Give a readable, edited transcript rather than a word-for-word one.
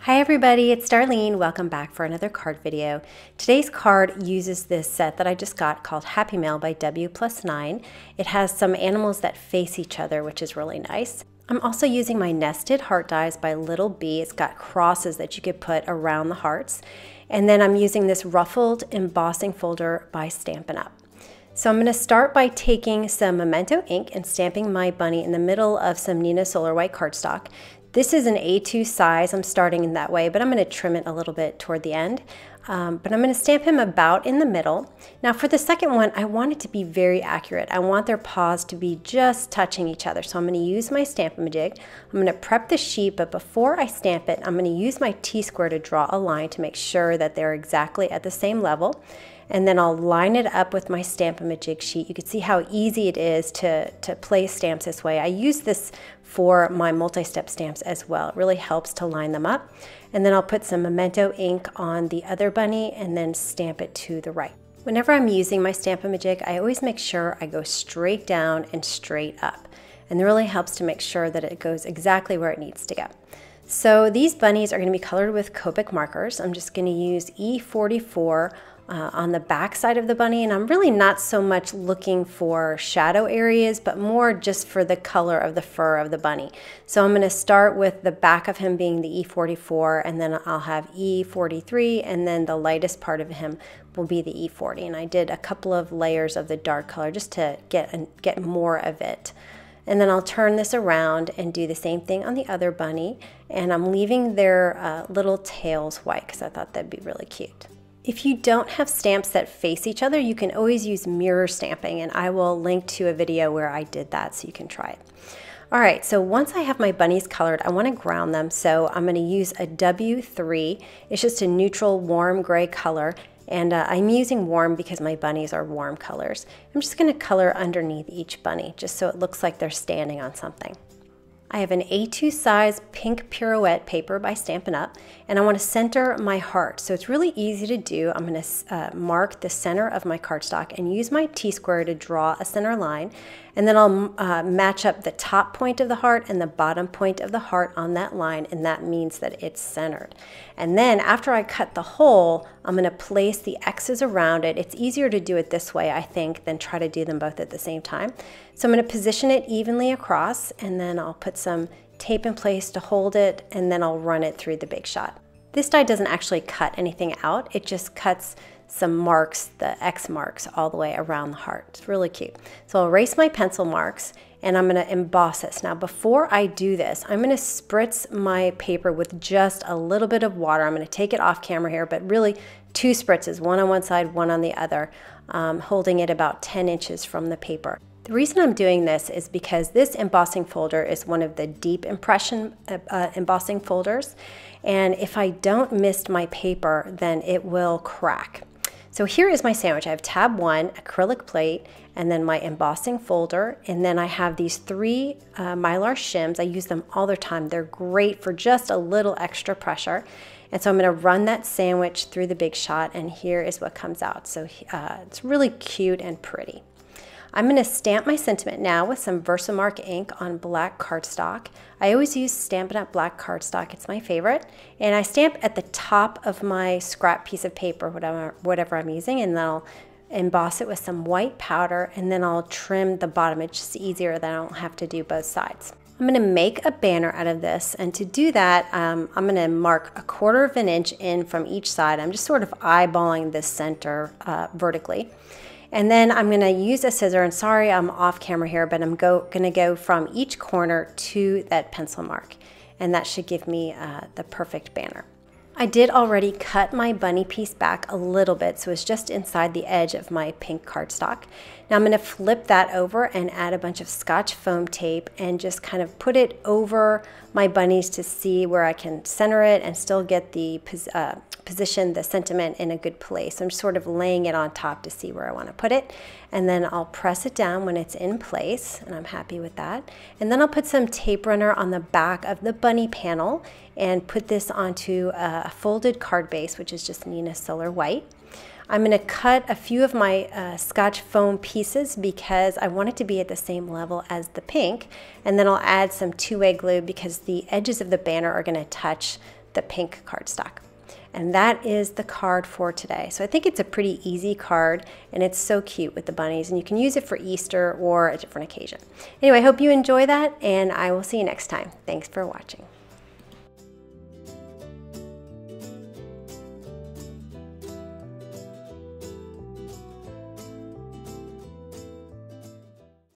Hi everybody, it's Darlene. Welcome back for another card video. Today's card uses this set that I just got called Happy Mail by W+9. It has some animals that face each other, which is really nice. I'm also using my Nested Heart Dies by Little B. It's got crosses that you could put around the hearts. And then I'm using this ruffled embossing folder by Stampin' Up. So I'm going to start by taking some Memento ink and stamping my bunny in the middle of some Neenah Solar White cardstock. This is an A2 size. I'm starting in that way, but I'm going to trim it a little bit toward the end. But I'm going to stamp him about in the middle. Now for the second one, I want it to be very accurate. I want their paws to be just touching each other. So I'm going to use my Stamp-A-Majig. I'm going to prep the sheet, but before I stamp it, I'm going to use my T-square to draw a line to make sure that they're exactly at the same level. And then I'll line it up with my Stamp-A-Majig sheet. You can see how easy it is to place stamps this way. I use this for my multi-step stamps as well. It really helps to line them up. And then I'll put some Memento ink on the other bunny and then stamp it to the right. Whenever I'm using my Stamp-A-Majig, I always make sure I go straight down and straight up. And it really helps to make sure that it goes exactly where it needs to go. So these bunnies are going to be colored with Copic markers. I'm just going to use E44 on the back side of the bunny, and I'm really not so much looking for shadow areas, but more just for the color of the fur of the bunny. So I'm going to start with the back of him being the E44, and then I'll have E43, and then the lightest part of him will be the E40. And I did a couple of layers of the dark color just to get more of it. And then I'll turn this around and do the same thing on the other bunny, and I'm leaving their little tails white because I thought that'd be really cute. If you don't have stamps that face each other, you can always use mirror stamping, and I will link to a video where I did that so you can try it. All right, so once I have my bunnies colored, I want to ground them, so I'm going to use a W3. It's just a neutral warm gray color, and I'm using warm because my bunnies are warm colors. I'm just going to color underneath each bunny just so it looks like they're standing on something. I have an A2 size pink pirouette paper by Stampin' Up, and I want to center my heart. So it's really easy to do. I'm going to mark the center of my cardstock and use my T-square to draw a center line. And then I'll match up the top point of the heart and the bottom point of the heart on that line, and that means that it's centered. And then after I cut the hole, I'm going to place the X's around it. It's easier to do it this way, I think, than try to do them both at the same time. So I'm going to position it evenly across, and then I'll put some tape in place to hold it, and then I'll run it through the Big Shot. This die doesn't actually cut anything out. It just cuts some marks, the X marks, all the way around the heart. It's really cute. So I'll erase my pencil marks, and I'm going to emboss this. Now before I do this, I'm going to spritz my paper with just a little bit of water. I'm going to take it off camera here, but really 2 spritzes, one on one side, one on the other, holding it about 10 inches from the paper. The reason I'm doing this is because this embossing folder is one of the deep impression embossing folders, and if I don't mist my paper, then it will crack. So here is my sandwich. I have tab 1, acrylic plate, and then my embossing folder, and then I have these 3 Mylar shims. I use them all the time. They're great for just a little extra pressure. And so I'm going to run that sandwich through the Big Shot, and here is what comes out. So it's really cute and pretty. I'm going to stamp my sentiment now with some Versamark ink on black cardstock. I always use Stampin' Up! Black cardstock. It's my favorite. And I stamp at the top of my scrap piece of paper, whatever I'm using, and then I'll emboss it with some white powder, and then I'll trim the bottom. It's just easier than I don't have to do both sides. I'm going to make a banner out of this, and to do that, I'm going to mark 1/4 of an inch in from each side. I'm just sort of eyeballing the center vertically. And then I'm going to use a scissor, and sorry I'm off camera here, but I'm going to go from each corner to that pencil mark. And that should give me the perfect banner. I did already cut my bunny piece back a little bit, so it's just inside the edge of my pink cardstock. Now I'm going to flip that over and add a bunch of Scotch foam tape and just kind of put it over my bunnies to see where I can center it and still get the position the sentiment in a good place. I'm just sort of laying it on top to see where I want to put it, and then I'll press it down when it's in place, and I'm happy with that. And then I'll put some tape runner on the back of the bunny panel and put this onto a folded card base, which is just Neenah Solar White. I'm going to cut a few of my Scotch foam pieces because I want it to be at the same level as the pink, and then I'll add some two-way glue because the edges of the banner are going to touch the pink cardstock. And that is the card for today. So I think it's a pretty easy card, and it's so cute with the bunnies, and you can use it for Easter or a different occasion. Anyway, I hope you enjoy that, and I will see you next time. Thanks for watching.